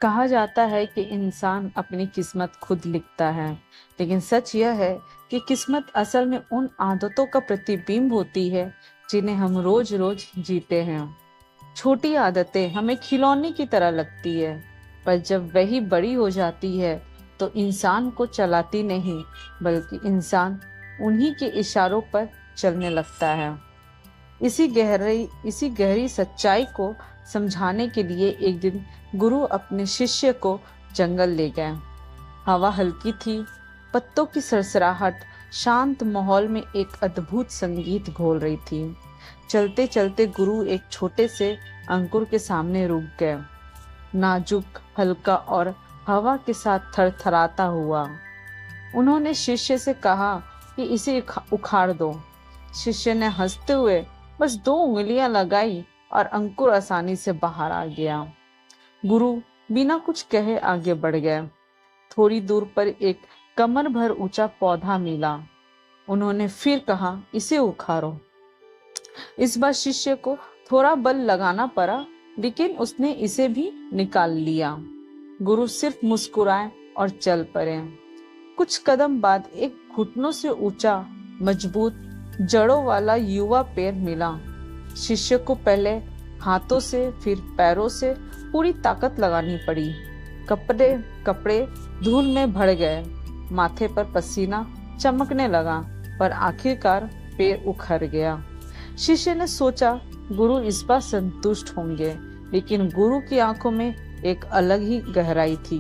कहा जाता है कि इंसान अपनी किस्मत खुद लिखता है, लेकिन सच यह है कि किस्मत असल में उन आदतों का प्रतिबिंब होती है जिन्हें हम रोज रोज जीते हैं। छोटी आदतें हमें खिलौने की तरह लगती है, पर जब वही बड़ी हो जाती है तो इंसान को चलाती नहीं, बल्कि इंसान उन्हीं के इशारों पर चलने लगता है। इसी गहरी सच्चाई को समझाने के लिए एक दिन गुरु अपने शिष्य को जंगल ले गए। हवा हल्की थी, पत्तों की सरसराहट शांत माहौल में एक अद्भुत संगीत घोल रही थी। चलते चलते गुरु एक छोटे से अंकुर के सामने रुक गए, नाजुक, हल्का और हवा के साथ थरथराता हुआ। उन्होंने शिष्य से कहा कि इसे उखाड़ दो। शिष्य ने हंसते हुए बस 2 उंगलियां लगाई और अंकुर आसानी से बाहर आ गया। गुरु बिना कुछ कहे आगे बढ़ गए। थोड़ी दूर पर एक कमर भर ऊंचा पौधा मिला। उन्होंने फिर कहा, इसे उखाड़ो। इस बार शिष्य को थोड़ा बल लगाना पड़ा, लेकिन उसने इसे भी निकाल लिया। गुरु सिर्फ मुस्कुराए और चल पड़े। कुछ कदम बाद एक घुटनों से ऊंचा, मजबूत जड़ों वाला युवा पेड़ मिला। शिष्य को पहले हाथों से फिर पैरों से पूरी ताकत लगानी पड़ी। कपड़े धूल में भर गए, माथे पर पसीना चमकने लगा, पर आखिरकार पेड़ उखड़ गया। शिष्य ने सोचा गुरु इस बार संतुष्ट होंगे, लेकिन गुरु की आंखों में एक अलग ही गहराई थी।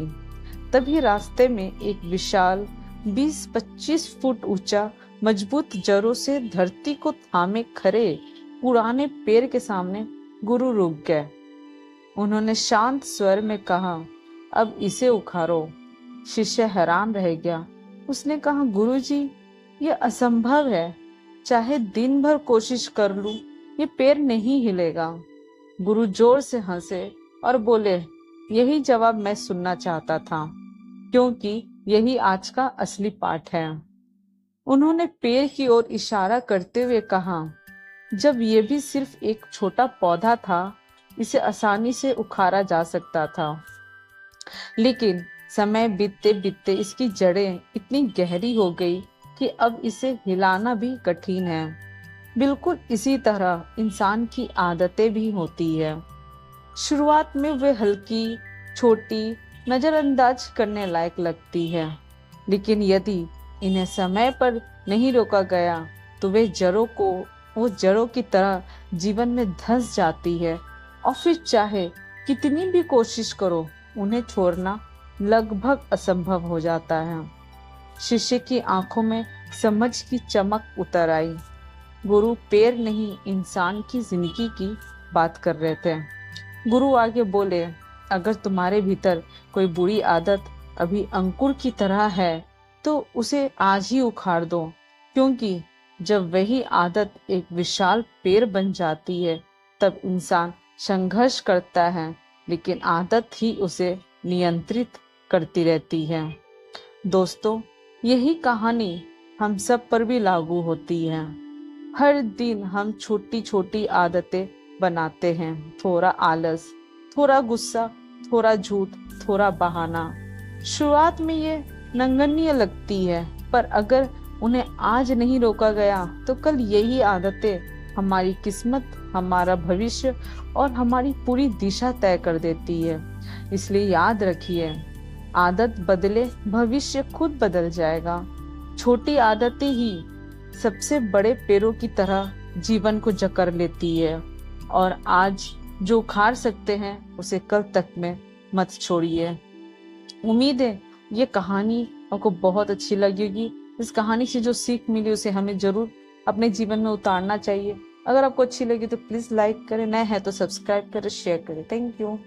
तभी रास्ते में एक विशाल 20-25 फुट ऊंचा, मजबूत जड़ों से धरती को थामे खड़े पुराने पेड़ के सामने गुरु रुक गए। उन्होंने शांत स्वर में कहा, अब इसे उखाड़ो। शिष्य हैरान रह गया। उसने कहा, गुरुजी, ये असंभव है। चाहे दिन भर कोशिश कर लूं, ये पेड़ नहीं हिलेगा। गुरु जोर से हंसे और बोले, यही जवाब मैं सुनना चाहता था, क्योंकि यही आज का असली पाठ है। उन्होंने पेड़ की ओर इशारा करते हुए कहा, जब ये भी सिर्फ एक छोटा पौधा था, इसे आसानी से उखाड़ा जा सकता था, लेकिन समय बीतते बीतते इसकी जड़ें इतनी गहरी हो गई कि अब इसे हिलाना भी कठिन है। बिल्कुल इसी तरह इंसान की आदतें भी होती है। शुरुआत में वे हल्की, छोटी, नजरअंदाज करने लायक लगती है, लेकिन यदि इन्हें समय पर नहीं रोका गया तो वो जड़ों की तरह जीवन में धंस जाती है, और फिर चाहे कितनी भी कोशिश करो, उन्हें छोड़ना लगभग असंभव हो जाता है। शिष्य की आंखों में समझ की चमक उतर आई। गुरु पेड़ नहीं, इंसान की जिंदगी की बात कर रहे थे। गुरु आगे बोले, अगर तुम्हारे भीतर कोई बुरी आदत अभी अंकुर की तरह है, तो उसे आज ही उखाड़ दो, क्योंकि जब वही आदत एक विशाल पेड़ बन जाती है, तब इंसान संघर्ष करता है, लेकिन आदत ही उसे नियंत्रित करती रहती है। दोस्तों, यही कहानी हम सब पर भी लागू होती है। हर दिन हम छोटी छोटी आदतें बनाते हैं। थोड़ा आलस, थोड़ा गुस्सा, थोड़ा झूठ, थोड़ा बहाना। शुरुआत में ये नगण्य लगती है, पर अगर उन्हें आज नहीं रोका गया तो कल यही आदतें हमारी किस्मत, हमारा भविष्य और हमारी पूरी दिशा तय कर देती है। इसलिए याद रखिए, आदत बदले, भविष्य खुद बदल जाएगा। छोटी आदतें ही सबसे बड़े पेड़ों की तरह जीवन को जकड़ लेती है, और आज जो उखाड़ सकते हैं उसे कल तक में मत छोड़िए। उम्मीद है ये कहानी आपको बहुत अच्छी लगेगी। इस कहानी से जो सीख मिली उसे हमें जरूर अपने जीवन में उतारना चाहिए। अगर आपको अच्छी लगी तो प्लीज लाइक करें, नए हैं तो सब्सक्राइब करें, शेयर करें। Thank you.